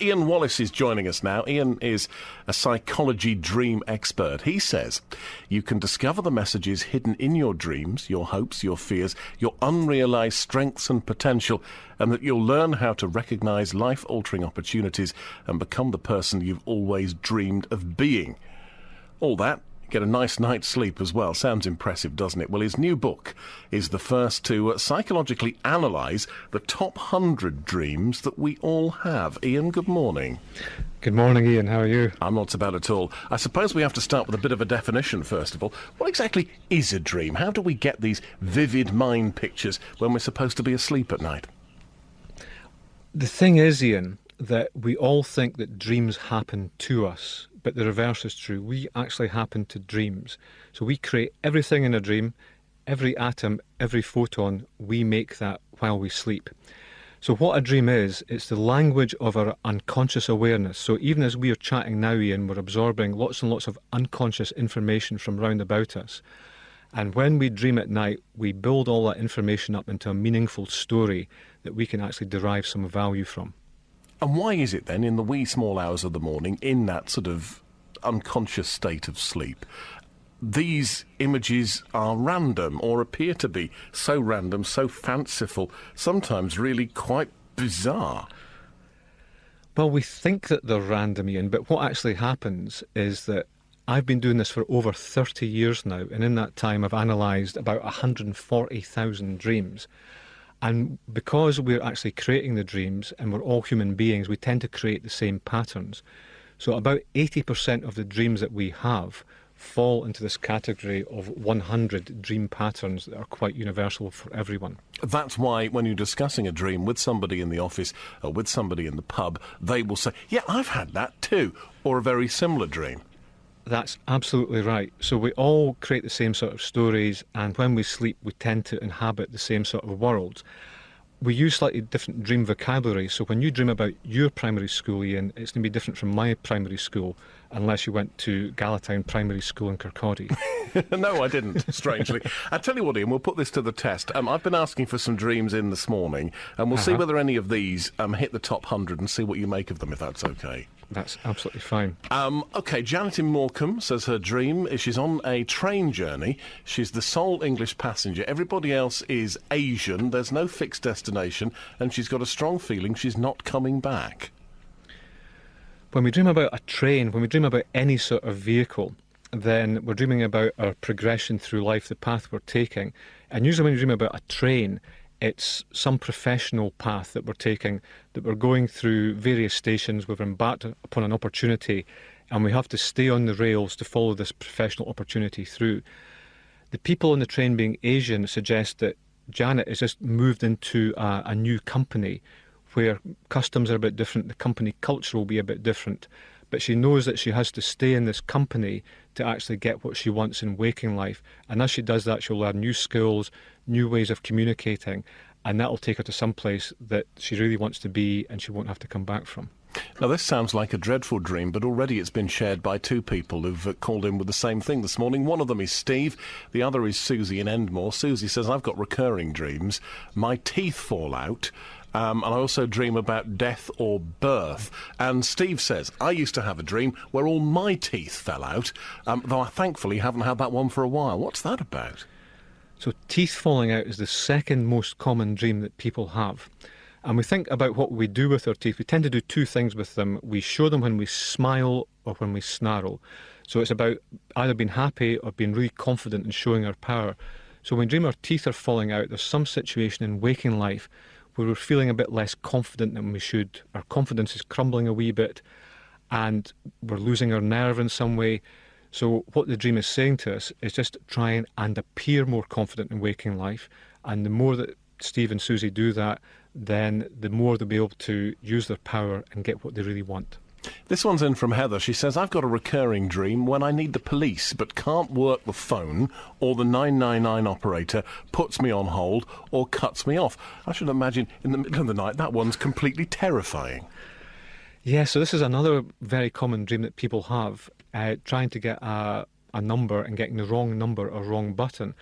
Ian Wallace is joining us now. Ian is a psychology dream expert. He says you can discover the messages hidden in your dreams, your hopes, your fears, your unrealised strengths and potential, and that you'll learn how to recognise life-altering opportunities and become the person you've always dreamed of being. All that, get a nice night's sleep as well. Sounds impressive, doesn't it? Well, his new book is the first to psychologically analyse the top 100 dreams that we all have. Ian, good morning. Good morning, Ian. How are you? I'm not so bad at all. I suppose we have to start with a bit of a definition, first of all. What exactly is a dream? How do we get these vivid mind pictures when we're supposed to be asleep at night? The thing is, Ian, that we all think that dreams happen to us, but the reverse is true. We actually happen to dreams. So we create everything in a dream, every atom, every photon, we make that while we sleep. So what a dream is, it's the language of our unconscious awareness. So even as we are chatting now, Ian, we're absorbing lots and lots of unconscious information from round about us. And when we dream at night, we build all that information up into a meaningful story that we can actually derive some value from. And why is it then, in the wee small hours of the morning, in that sort of unconscious state of sleep, these images are random or appear to be so random, so fanciful, sometimes really quite bizarre? Well, we think that they're random, Ian, but what actually happens is that I've been doing this for over 30 years now, and in that time I've analysed about 140,000 dreams. And because we're actually creating the dreams, and we're all human beings, we tend to create the same patterns. So about 80% of the dreams that we have fall into this category of 100 dream patterns that are quite universal for everyone. That's why when you're discussing a dream with somebody in the office or with somebody in the pub, they will say, yeah, I've had that too, or a very similar dream. That's absolutely right. So we all create the same sort of stories, and when we sleep we tend to inhabit the same sort of worlds. We use slightly different dream vocabulary, so when you dream about your primary school, Ian, it's going to be different from my primary school, unless you went to Galatown Primary School in Kirkcaldy. No, I didn't, strangely. I tell you what, Ian, we'll put this to the test. I've been asking for some dreams in this morning, and we'll see whether any of these hit the top 100 and see what you make of them, if that's okay. That's absolutely fine. OK, Janet in Morecambe says her dream is she's on a train journey. She's the sole English passenger. Everybody else is Asian. There's no fixed destination, and she's got a strong feeling she's not coming back. When we dream about a train, when we dream about any sort of vehicle, then we're dreaming about our progression through life, the path we're taking. And usually when you dream about a train, it's some professional path that we're taking, that we're going through various stations, we've embarked upon an opportunity, and we have to stay on the rails to follow this professional opportunity through. The people on the train being Asian suggest that Janet has just moved into a new company where customs are a bit different, the company culture will be a bit different, but she knows that she has to stay in this company to actually get what she wants in waking life. And as she does that, she'll learn new skills, new ways of communicating, and that'll take her to some place that she really wants to be and she won't have to come back from. Now, this sounds like a dreadful dream, but already it's been shared by two people who've called in with the same thing this morning. One of them is Steve, the other is Susie in Endmore. Susie says, I've got recurring dreams. My teeth fall out. And I also dream about death or birth. And Steve says, I used to have a dream where all my teeth fell out, though I thankfully haven't had that one for a while. What's that about? So teeth falling out is the second most common dream that people have. And we think about what we do with our teeth. We tend to do two things with them. We show them when we smile or when we snarl. So it's about either being happy or being really confident in showing our power. So when we dream our teeth are falling out, there's some situation in waking life where we're feeling a bit less confident than we should. Our confidence is crumbling a wee bit and we're losing our nerve in some way. So what the dream is saying to us is just try and appear more confident in waking life. And the more that Steve and Susie do that, then the more they'll be able to use their power and get what they really want. This one's in from Heather. She says, I've got a recurring dream when I need the police but can't work the phone, or the 999 operator puts me on hold or cuts me off. I should imagine in the middle of the night that one's completely terrifying. Yeah, so this is another very common dream that people have, trying to get a number and getting the wrong number or wrong button.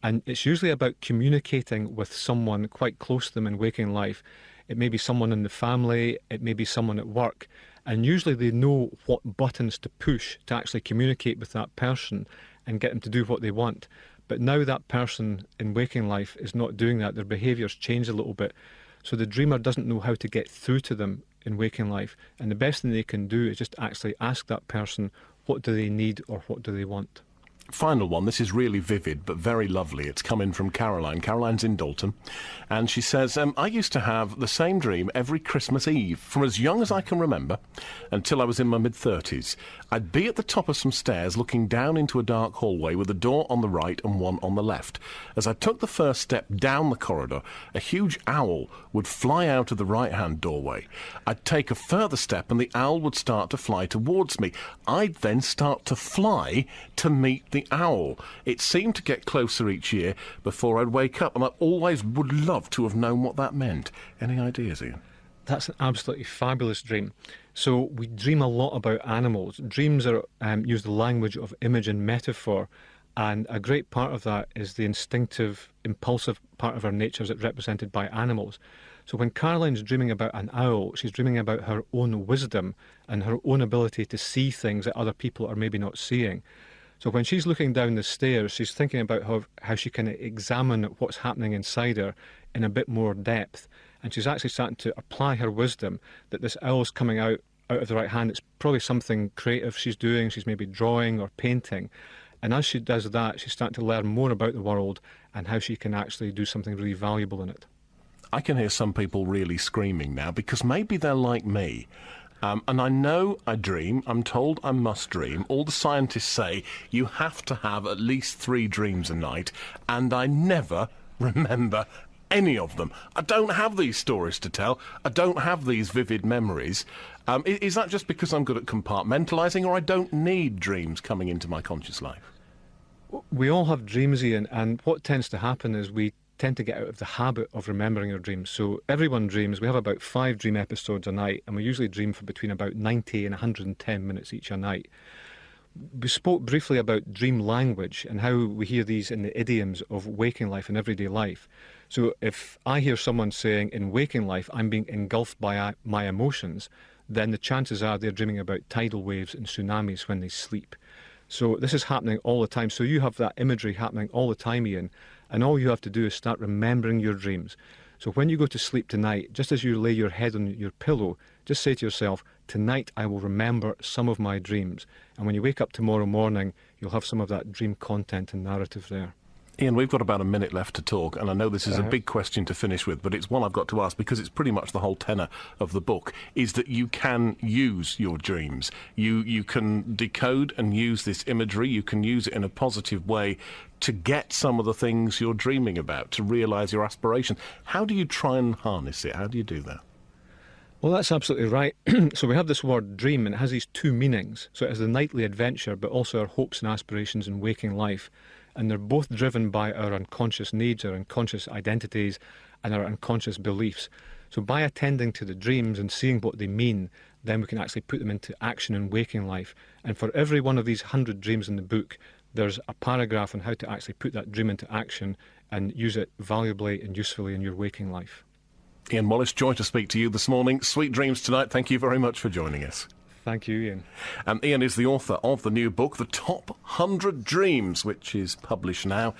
And it's usually about communicating with someone quite close to them in waking life. it may be someone in the family, it may be someone at work, and usually they know what buttons to push to actually communicate with that person and get them to do what they want. But now that person in waking life is not doing that, their behaviours change a little bit. So the dreamer doesn't know how to get through to them in waking life. And the best thing they can do is just actually ask that person, what do they need or what do they want? Final one. This is really vivid but very lovely. It's come in from Caroline. Caroline's in Dalton, and she says, I used to have the same dream every Christmas Eve from as young as I can remember until I was in my mid-30s. I'd be at the top of some stairs looking down into a dark hallway with a door on the right and one on the left. As I took the first step down the corridor, a huge owl would fly out of the right-hand doorway. I'd take a further step and the owl would start to fly towards me. I'd then start to fly to meet the owl. It seemed to get closer each year before I'd wake up, and I always would love to have known what that meant. Any ideas, Ian? That's an absolutely fabulous dream. So we dream a lot about animals. Dreams are use the language of image and metaphor, and a great part of that is the instinctive, impulsive part of our nature that's represented by animals. So when Caroline's dreaming about an owl, she's dreaming about her own wisdom and her own ability to see things that other people are maybe not seeing. So when she's looking down the stairs, she's thinking about how she can examine what's happening inside her in a bit more depth. And she's actually starting to apply her wisdom that this owl's coming out of the right hand. It's probably something creative she's doing. She's maybe drawing or painting. And as she does that, she's starting to learn more about the world and how she can actually do something really valuable in it. I can hear some people really screaming now because maybe they're like me. And I know I dream. I'm told I must dream. All the scientists say you have to have at least 3 dreams a night, and I never remember any of them. I don't have these stories to tell. I don't have these vivid memories. Is that just because I'm good at compartmentalising, or I don't need dreams coming into my conscious life? We all have dreams, Ian, and what tends to happen is we tend to get out of the habit of remembering our dreams. So everyone dreams. We have about 5 dream episodes a night, and we usually dream for between about 90 and 110 minutes each a night. We spoke briefly about dream language and how we hear these in the idioms of waking life and everyday life. So if I hear someone saying in waking life, I'm being engulfed by my emotions, then the chances are they're dreaming about tidal waves and tsunamis when they sleep. So this is happening all the time. So you have that imagery happening all the time, Ian, and all you have to do is start remembering your dreams. So when you go to sleep tonight, just as you lay your head on your pillow, just say to yourself, tonight I will remember some of my dreams. And when you wake up tomorrow morning, you'll have some of that dream content and narrative there. Ian, we've got about a minute left to talk, and I know this is a big question to finish with, but it's one I've got to ask because it's pretty much the whole tenor of the book, is that you can use your dreams. You can decode and use this imagery. You can use it in a positive way to get some of the things you're dreaming about, to realise your aspirations. How do you try and harness it? How do you do that? Well, that's absolutely right. So we have this word dream, and it has these 2 meanings. So it has the nightly adventure, but also our hopes and aspirations in waking life. And they're both driven by our unconscious needs, our unconscious identities, and our unconscious beliefs. So by attending to the dreams and seeing what they mean, then we can actually put them into action in waking life. And for every one of these 100 dreams in the book, there's a paragraph on how to actually put that dream into action and use it valuably and usefully in your waking life. Ian Wallace, joy to speak to you this morning. Sweet dreams tonight. Thank you very much for joining us. Thank you, Ian. Ian is the author of the new book, The Top 100 Dreams, which is published now